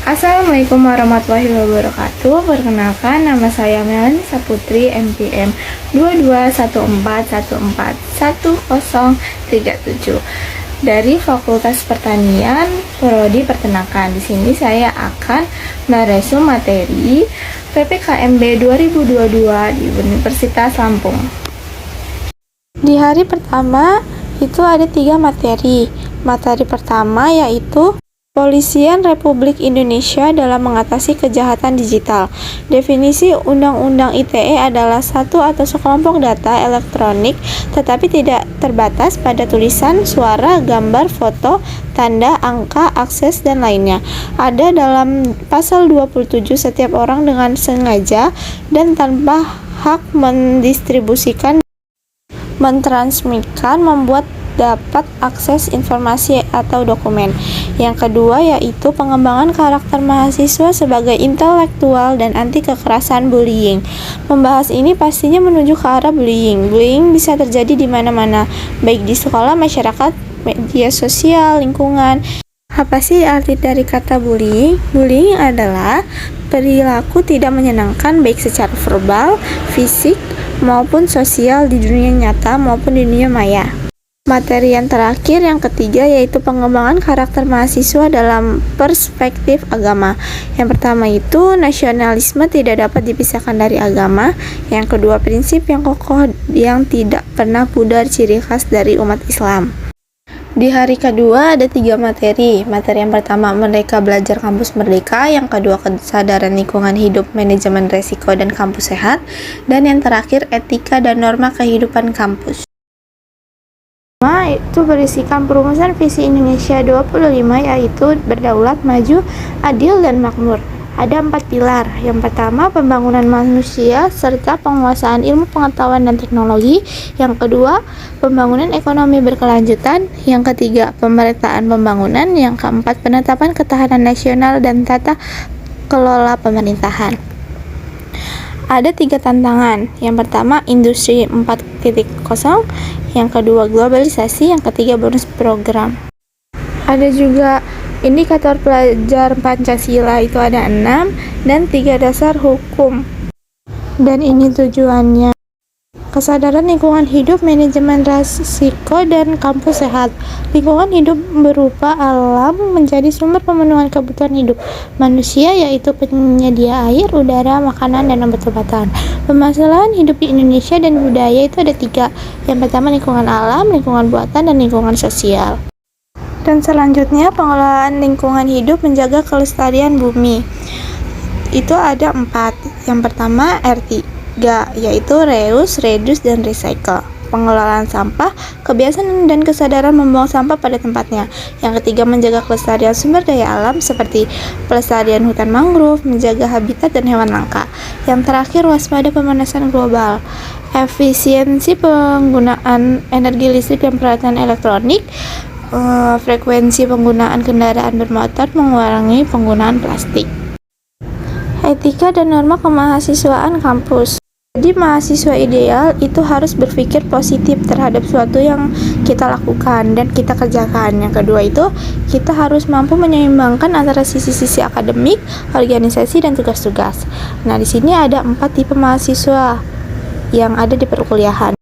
Assalamualaikum warahmatullahi wabarakatuh. Perkenalkan, nama saya Melani Saputri, MPM 2214141037 dari Fakultas Pertanian, Prodi Peternakan. Di sini saya akan meresu materi PPKMB 2022 di Universitas Lampung. Di hari pertama itu ada 3 materi. Materi pertama yaitu Kepolisian Republik Indonesia dalam mengatasi kejahatan digital. Definisi Undang-Undang ITE adalah satu atau sekelompok data elektronik tetapi tidak terbatas pada tulisan, suara, gambar, foto, tanda, angka, akses, dan lainnya. Ada dalam pasal 27 setiap orang dengan sengaja dan tanpa hak mendistribusikan, mentransmitkan, membuat dapat akses informasi atau dokumen. Yang kedua yaitu pengembangan karakter mahasiswa sebagai intelektual dan anti kekerasan bullying. Membahas ini pastinya menuju ke arah bullying. Bullying bisa terjadi di mana-mana, baik di sekolah, masyarakat, media sosial, lingkungan. Apa sih arti dari kata bullying? Bullying adalah perilaku tidak menyenangkan baik secara verbal, fisik, maupun sosial di dunia nyata maupun di dunia maya. Materi yang terakhir, yang ketiga, yaitu pengembangan karakter mahasiswa dalam perspektif agama. Yang pertama itu nasionalisme tidak dapat dipisahkan dari agama. Yang kedua, prinsip yang kokoh yang tidak pernah pudar, ciri khas dari umat Islam. Di hari kedua ada 3 materi. Materi yang pertama, Merdeka Belajar Kampus Merdeka. Yang kedua, kesadaran lingkungan hidup, manajemen resiko, dan kampus sehat. Dan yang terakhir, etika dan norma kehidupan kampus. Itu berisikan perumusan visi Indonesia 25, yaitu berdaulat, maju, adil, dan makmur. Ada 4 pilar. Yang pertama, pembangunan manusia serta penguasaan ilmu pengetahuan dan teknologi. Yang kedua, pembangunan ekonomi berkelanjutan. Yang ketiga, pemerataan pembangunan. Yang keempat, penetapan ketahanan nasional dan tata kelola pemerintahan. Ada 3 tantangan. Yang pertama, industri 4.0. Yang kedua, globalisasi. Yang ketiga, bonus program. Ada juga indikator pelajar Pancasila, itu ada 6, dan 3 dasar hukum. Dan ini tujuannya. Kesadaran lingkungan hidup, manajemen resiko, dan kampus sehat. Lingkungan hidup berupa alam menjadi sumber pemenuhan kebutuhan hidup manusia, yaitu penyedia air, udara, makanan, dan obat-obatan. Permasalahan hidup di Indonesia dan budaya itu ada 3. Yang pertama, lingkungan alam, lingkungan buatan, dan lingkungan sosial. Dan selanjutnya, pengelolaan lingkungan hidup menjaga kelestarian bumi. Itu ada 4. Yang pertama, R3, yaitu reuse, reduce, dan recycle. Pengelolaan sampah, kebiasaan dan kesadaran membuang sampah pada tempatnya. Yang ketiga, menjaga kelestarian sumber daya alam seperti pelestarian hutan mangrove, menjaga habitat dan hewan langka. Yang terakhir, waspada pemanasan global. Efisiensi penggunaan energi listrik dan peralatan elektronik, frekuensi penggunaan kendaraan bermotor, mengurangi penggunaan plastik. Etika dan norma kemahasiswaan kampus. Jadi mahasiswa ideal itu harus berpikir positif terhadap sesuatu yang kita lakukan dan kita kerjakan. Yang kedua itu kita harus mampu menyeimbangkan antara sisi-sisi akademik, organisasi, dan tugas-tugas. Nah, di sini ada 4 tipe mahasiswa yang ada di perkuliahan.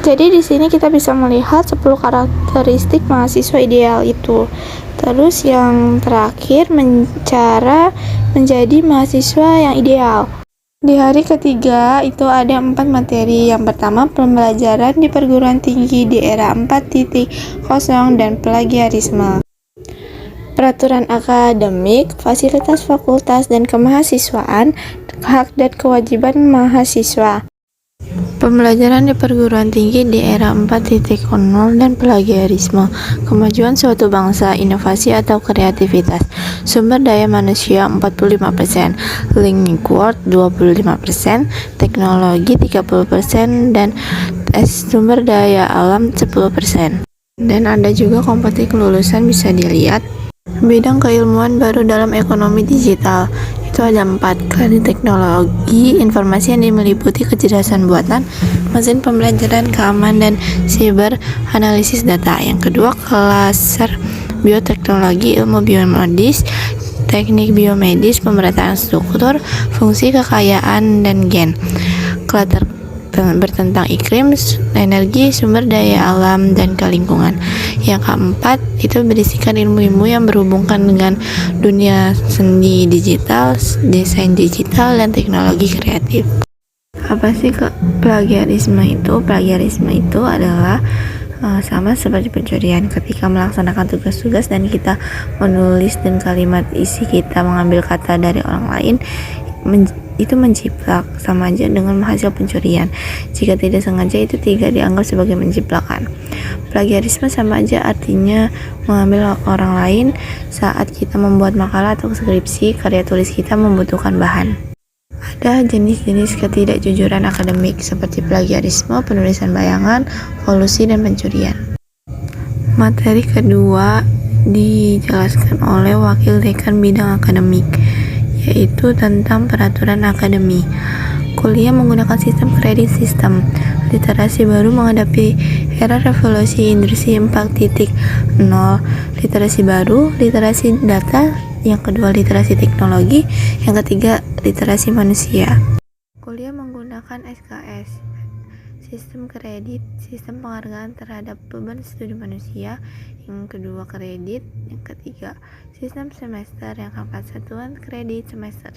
Jadi di sini kita bisa melihat 10 karakteristik mahasiswa ideal itu. Terus yang terakhir, cara menjadi mahasiswa yang ideal. Di hari ketiga itu ada 4 materi. Yang pertama, pembelajaran di perguruan tinggi di era 4.0 dan plagiarisme. Peraturan akademik, fasilitas fakultas dan kemahasiswaan, hak dan kewajiban mahasiswa. Pembelajaran di perguruan tinggi di era 4.0 dan plagiarisme, kemajuan suatu bangsa, inovasi atau kreativitas, sumber daya manusia 45%, lingkungan 25%, teknologi 30%, dan sumber daya alam 10%. Dan ada juga kompetisi kelulusan, bisa dilihat. Bidang keilmuan baru dalam ekonomi digital. Itu ada 4. Kredit teknologi informasi yang meliputi kecerdasan buatan, mesin pembelajaran, keamanan, dan siber analisis data. Yang kedua, klaster bioteknologi, ilmu biomedis, teknik biomedis, pemerataan struktur, fungsi kekayaan dan gen, klater bertentang iklim, energi, sumber daya alam, dan kelingkungan. Yang keempat itu berisikan ilmu-ilmu yang berhubungan dengan dunia seni digital, desain digital, dan teknologi kreatif. Apa sih plagiarisme itu? Plagiarisme itu adalah sama seperti pencurian. Ketika melaksanakan tugas-tugas dan kita menulis dan kalimat isi kita mengambil kata dari orang lain, itu menjiplak, sama aja dengan hasil pencurian. Jika tidak sengaja, itu tidak dianggap sebagai menjiplakan. Plagiarisme sama aja artinya mengambil orang lain saat kita membuat makalah atau skripsi. Karya tulis kita membutuhkan bahan. Ada jenis-jenis ketidakjujuran akademik seperti plagiarisme, penulisan bayangan, kolusi, dan pencurian. Materi kedua dijelaskan oleh Wakil Dekan Bidang Akademik, yaitu tentang peraturan akademi. Kuliah menggunakan sistem kredit sistem. Literasi baru menghadapi era revolusi industri 4.0. Literasi baru, literasi data. Yang kedua, literasi teknologi. Yang ketiga, literasi manusia. Kuliah menggunakan SKS, sistem kredit, sistem penghargaan terhadap beban studi manusia. Yang kedua, kredit. Yang ketiga, sistem semester. Yang keempat, satuan kredit semester.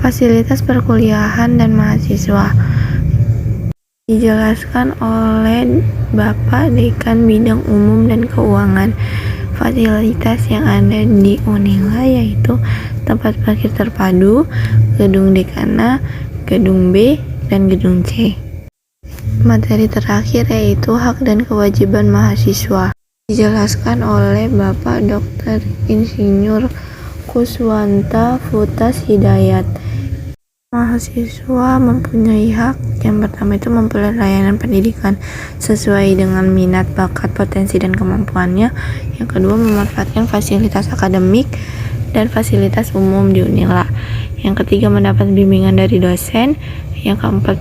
Fasilitas perkuliahan dan mahasiswa dijelaskan oleh Bapak Dekan Bidang Umum dan Keuangan. Fasilitas yang ada di Unila yaitu tempat parkir terpadu, gedung dekana, gedung B, dan gedung C. Materi terakhir yaitu hak dan kewajiban mahasiswa. Dijelaskan oleh Bapak Dr. Insinyur Kuswanta Futas Hidayat. Mahasiswa mempunyai hak. Yang pertama itu memperoleh layanan pendidikan sesuai dengan minat, bakat, potensi, dan kemampuannya. Yang kedua, memanfaatkan fasilitas akademik dan fasilitas umum di Unila. Yang ketiga, mendapat bimbingan dari dosen. Yang keempat,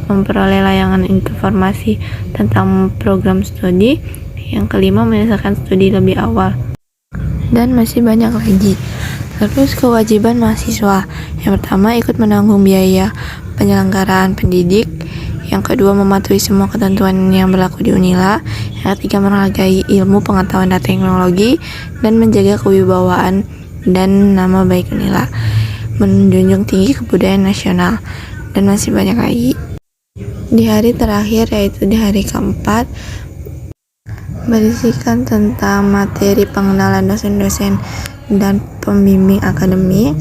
memperoleh layanan informasi tentang program studi. Yang kelima, menyelesaikan studi lebih awal. Dan masih banyak lagi. Terus kewajiban mahasiswa. Yang pertama, ikut menanggung biaya penyelenggaraan pendidik. Yang kedua, mematuhi semua ketentuan yang berlaku di Unila. Yang ketiga, menghargai ilmu, pengetahuan, dan teknologi, dan menjaga kewibawaan dan nama baik Unila. Menjunjung tinggi kebudayaan nasional. Dan masih banyak lagi. Di hari terakhir, yaitu di hari keempat, berisikan tentang materi pengenalan dosen-dosen dan pembimbing akademik,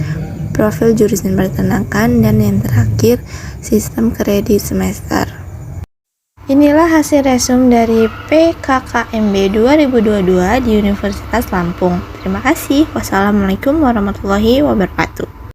profil jurusan peternakan, dan yang terakhir, sistem kredit semester. Inilah hasil resum dari PKKMB 2022 di Universitas Lampung. Terima kasih. Wassalamualaikum warahmatullahi wabarakatuh.